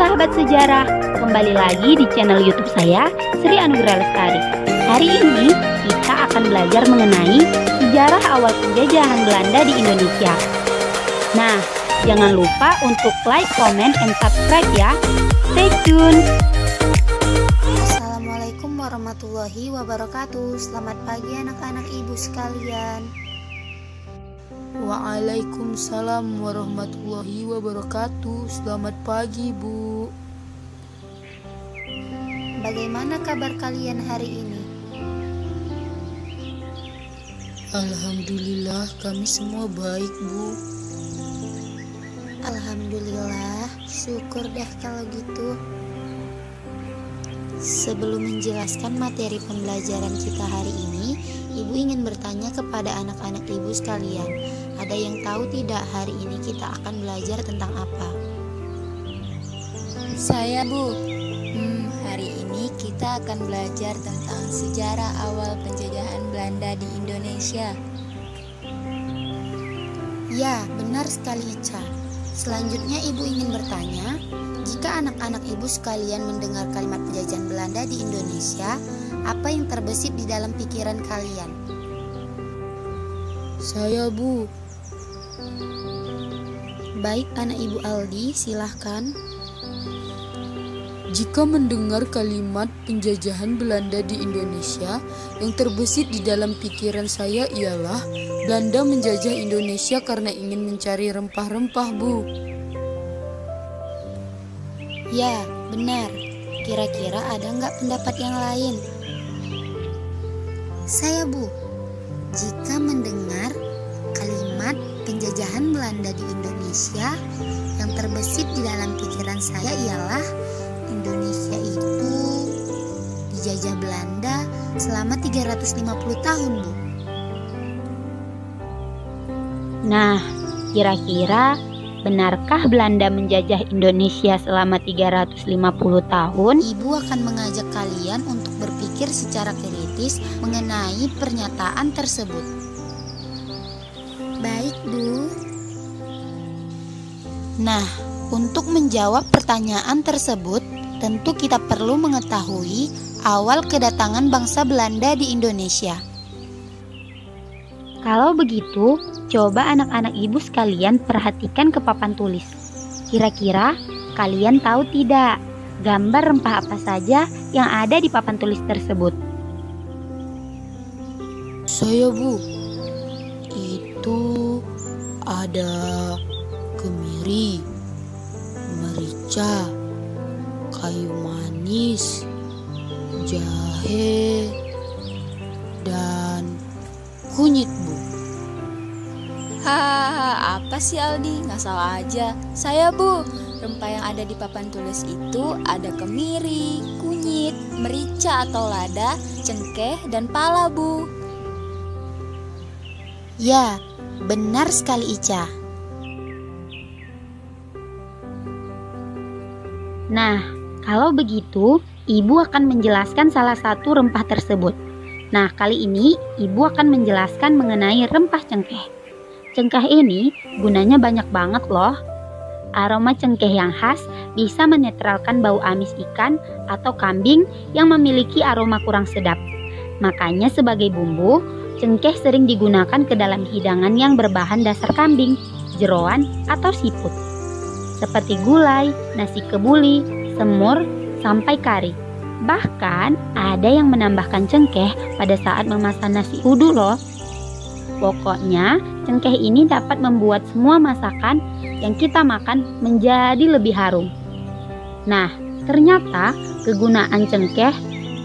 sahabat sejarah, kembali lagi di channel YouTube saya, Sri Anugrah Lestari. Hari ini kita akan belajar mengenai sejarah awal penjajahan Belanda di Indonesia. Nah, jangan lupa untuk like, comment, and subscribe ya. Stay tune. Assalamualaikum warahmatullahi wabarakatuh. Selamat pagi anak-anak ibu sekalian. Waalaikumsalam warahmatullahi wabarakatuh. Selamat pagi, Bu. Bagaimana kabar kalian hari ini? Alhamdulillah, kami semua baik, Bu. Alhamdulillah, syukur deh kalau gitu. Sebelum menjelaskan materi pembelajaran kita hari ini, Ibu ingin bertanya kepada anak-anak ibu sekalian. Ada yang tahu tidak hari ini kita akan belajar tentang apa? Saya, Bu. Hari ini kita akan belajar tentang sejarah awal penjajahan Belanda di Indonesia. Ya, benar sekali Ica. Selanjutnya Ibu ingin bertanya, jika anak-anak ibu sekalian mendengar kalimat penjajahan Belanda di Indonesia, apa yang terbesit di dalam pikiran kalian? Saya, Bu. Baik, anak ibu Aldi, silahkan. Jika mendengar kalimat penjajahan Belanda di Indonesia, yang terbesit di dalam pikiran saya ialah Belanda menjajah Indonesia karena ingin mencari rempah-rempah, Bu. Ya, benar. Kira-kira ada nggak pendapat yang lain? Saya, Bu. Jika mendengar kalimat penjajahan Belanda di Indonesia, yang terbesit di dalam pikiran saya ialah Indonesia itu dijajah Belanda selama 350 tahun, Bu. Nah, kira-kira benarkah Belanda menjajah Indonesia selama 350 tahun? Ibu akan mengajak kalian untuk berpikir secara kritis mengenai pernyataan tersebut. Baik, Bu. Nah, untuk menjawab pertanyaan tersebut, tentu kita perlu mengetahui awal kedatangan bangsa Belanda di Indonesia. Kalau begitu, coba anak-anak ibu sekalian perhatikan ke papan tulis. Kira-kira kalian tahu tidak gambar rempah apa saja yang ada di papan tulis tersebut? Saya, Bu. Itu ada kemiri, merica, kayu manis, jahe, dan kunyit, Bu. Hahaha, apa sih Aldi? Ngasal aja. Saya, Bu. Rempah yang ada di papan tulis itu ada kemiri, kunyit, merica atau lada, cengkeh, dan pala, Bu. Ya, benar sekali Ica. Nah, kalau begitu, ibu akan menjelaskan salah satu rempah tersebut. Nah, kali ini ibu akan menjelaskan mengenai rempah cengkeh. Cengkeh ini gunanya banyak banget loh. Aroma cengkeh yang khas bisa menetralkan bau amis ikan atau kambing yang memiliki aroma kurang sedap. Makanya sebagai bumbu, cengkeh sering digunakan ke dalam hidangan yang berbahan dasar kambing, jeroan, atau siput. Seperti gulai, nasi kebuli, semur, sampai kari. Bahkan ada yang menambahkan cengkeh pada saat memasak nasi uduk loh. Pokoknya cengkeh ini dapat membuat semua masakan yang kita makan menjadi lebih harum. Nah, ternyata kegunaan cengkeh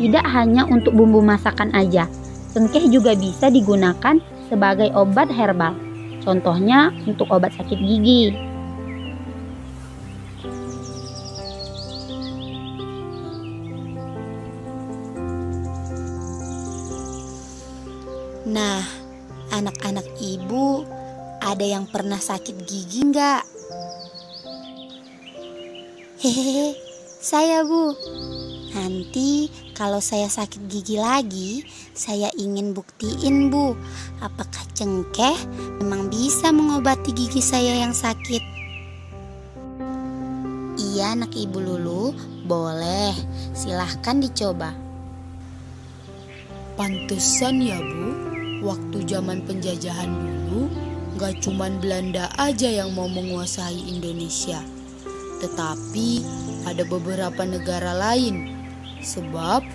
tidak hanya untuk bumbu masakan aja. Cengkeh juga bisa digunakan sebagai obat herbal. Contohnya untuk obat sakit gigi. Nah, anak-anak ibu, ada yang pernah sakit gigi nggak? Hehehe, saya, Bu. Nanti kalau saya sakit gigi lagi, saya ingin buktiin, Bu, apakah cengkeh memang bisa mengobati gigi saya yang sakit. Iya anak Ibu Lulu, boleh. Silahkan dicoba. Pantesan ya Bu, waktu zaman penjajahan dulu gak cuman Belanda aja yang mau menguasai Indonesia, tetapi ada beberapa negara lain. Sebab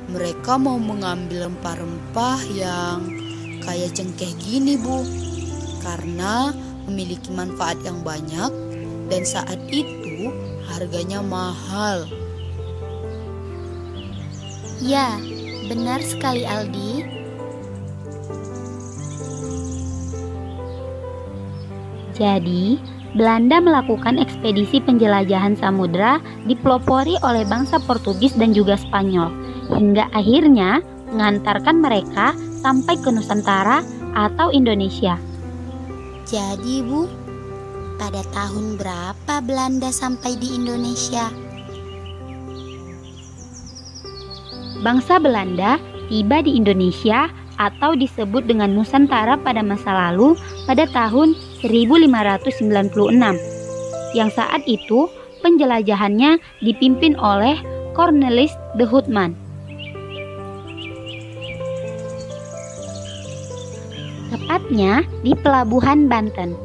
mereka mau mengambil rempah-rempah yang kayak cengkeh gini Bu, karena memiliki manfaat yang banyak dan saat itu harganya mahal. Ya, benar sekali Aldi. Jadi, Belanda melakukan ekspedisi penjelajahan samudra dipelopori oleh bangsa Portugis dan juga Spanyol, hingga akhirnya mengantarkan mereka sampai ke Nusantara atau Indonesia. Jadi Bu, pada tahun berapa Belanda sampai di Indonesia? Bangsa Belanda tiba di Indonesia atau disebut dengan Nusantara pada masa lalu pada tahun 1596, yang saat itu penjelajahannya dipimpin oleh Cornelis de Houtman. Tepatnya di pelabuhan Banten.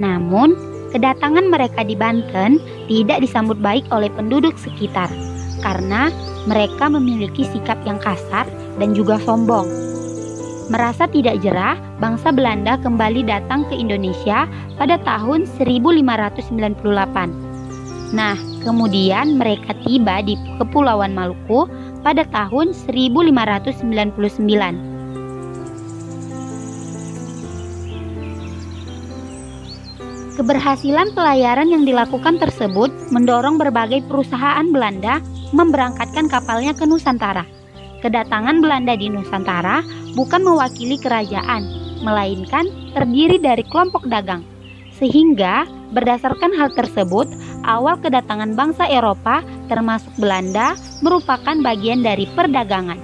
Namun, kedatangan mereka di Banten tidak disambut baik oleh penduduk sekitar karena mereka memiliki sikap yang kasar dan juga sombong. Merasa tidak jerah, bangsa Belanda kembali datang ke Indonesia pada tahun 1598. Nah, kemudian mereka tiba di Kepulauan Maluku pada tahun 1599. Keberhasilan pelayaran yang dilakukan tersebut mendorong berbagai perusahaan Belanda memberangkatkan kapalnya ke Nusantara. Kedatangan Belanda di Nusantara bukan mewakili kerajaan, melainkan terdiri dari kelompok dagang. Sehingga berdasarkan hal tersebut, awal kedatangan bangsa Eropa termasuk Belanda merupakan bagian dari perdagangan.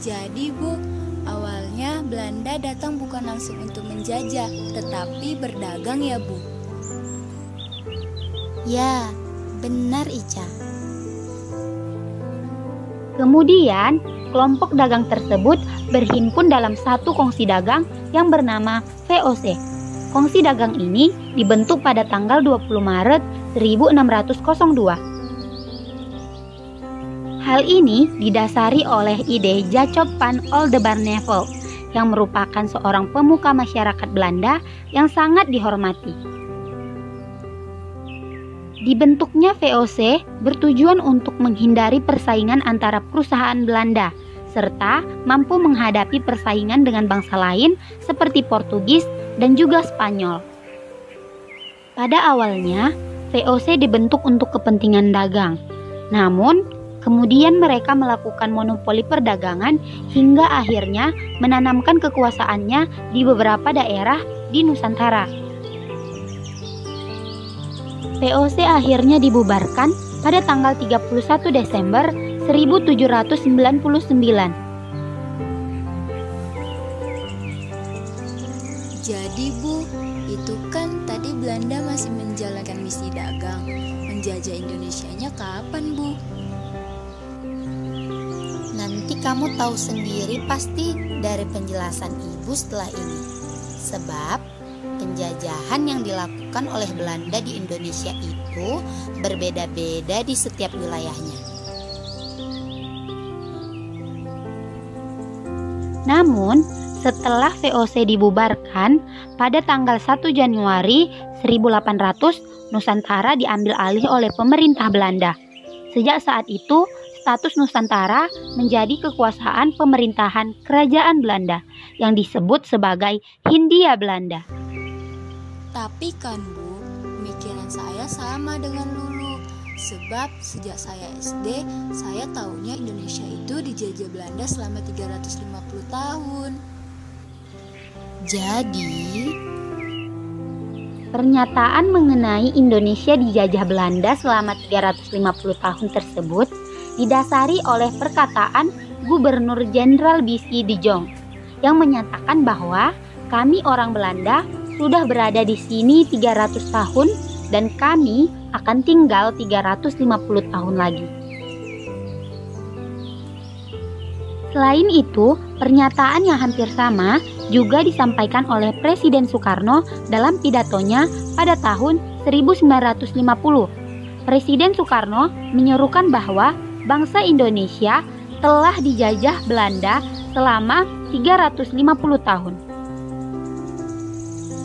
Jadi Bu, awalnya Belanda datang bukan langsung untuk menjajah, tetapi berdagang ya Bu? Ya, benar Ica. Kemudian, kelompok dagang tersebut berhimpun dalam satu kongsi dagang yang bernama VOC. Kongsi dagang ini dibentuk pada tanggal 20 Maret 1602. Hal ini didasari oleh ide Jacob van Oldenbarneveldt yang merupakan seorang pemuka masyarakat Belanda yang sangat dihormati. Dibentuknya VOC bertujuan untuk menghindari persaingan antara perusahaan Belanda serta mampu menghadapi persaingan dengan bangsa lain seperti Portugis dan juga Spanyol. Pada awalnya, VOC dibentuk untuk kepentingan dagang. Namun, kemudian mereka melakukan monopoli perdagangan hingga akhirnya menanamkan kekuasaannya di beberapa daerah di Nusantara. VOC akhirnya dibubarkan pada tanggal 31 Desember 1799. Jadi Bu, itu kan tadi Belanda masih menjalankan misi dagang. Menjajah Indonesianya kapan Bu? Nanti kamu tahu sendiri pasti dari penjelasan Ibu setelah ini. Sebab penjajahan yang dilakukan oleh Belanda di Indonesia itu berbeda-beda di setiap wilayahnya. Namun, setelah VOC dibubarkan, pada tanggal 1 Januari 1800, Nusantara diambil alih oleh pemerintah Belanda. Sejak saat itu, status Nusantara menjadi kekuasaan pemerintahan Kerajaan Belanda yang disebut sebagai Hindia Belanda. Tapi kan Bu, pemikiran saya sama dengan Lulu. Sebab sejak saya SD, saya taunya Indonesia itu dijajah Belanda selama 350 tahun. Jadi, pernyataan mengenai Indonesia dijajah Belanda selama 350 tahun tersebut didasari oleh perkataan Gubernur Jenderal B.C. de Jong yang menyatakan bahwa kami orang Belanda sudah berada di sini 300 tahun dan kami akan tinggal 350 tahun lagi. Selain itu, pernyataan yang hampir sama juga disampaikan oleh Presiden Soekarno dalam pidatonya pada tahun 1950. Presiden Soekarno menyerukan bahwa bangsa Indonesia telah dijajah Belanda selama 350 tahun.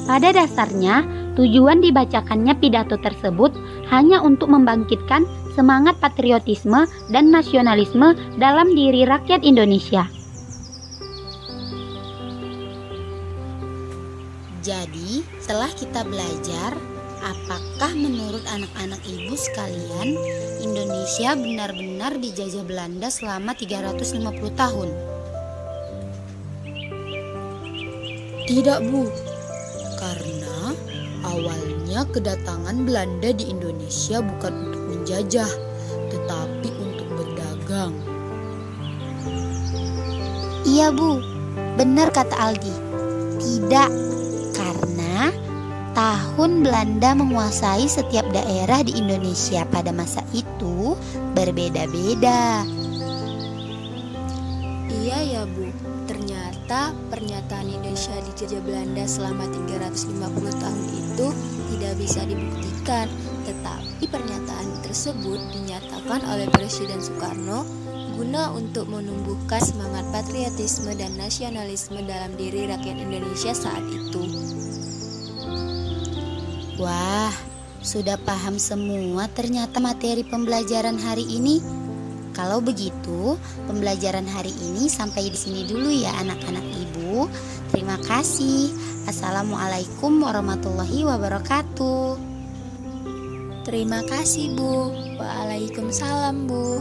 Pada dasarnya, tujuan dibacakannya pidato tersebut hanya untuk membangkitkan semangat patriotisme dan nasionalisme dalam diri rakyat Indonesia. Jadi, setelah kita belajar, apakah menurut anak-anak ibu sekalian, Indonesia benar-benar dijajah Belanda selama 350 tahun? Tidak, Bu. Karena awalnya kedatangan Belanda di Indonesia bukan untuk menjajah, tetapi untuk berdagang. Iya, Bu. Benar kata Aldi. Tidak, karena tahun Belanda menguasai setiap daerah di Indonesia pada masa itu berbeda-beda. Iya ya Bu, ternyata pernyataan Indonesia dijajah Belanda selama 350 tahun itu tidak bisa dibuktikan. Tetapi pernyataan tersebut dinyatakan oleh Presiden Soekarno guna untuk menumbuhkan semangat patriotisme dan nasionalisme dalam diri rakyat Indonesia saat itu. Wah, sudah paham semua ternyata materi pembelajaran hari ini. Kalau begitu, pembelajaran hari ini sampai di sini dulu ya anak-anak ibu. Terima kasih. Assalamualaikum warahmatullahi wabarakatuh. Terima kasih Bu. Waalaikumsalam Bu.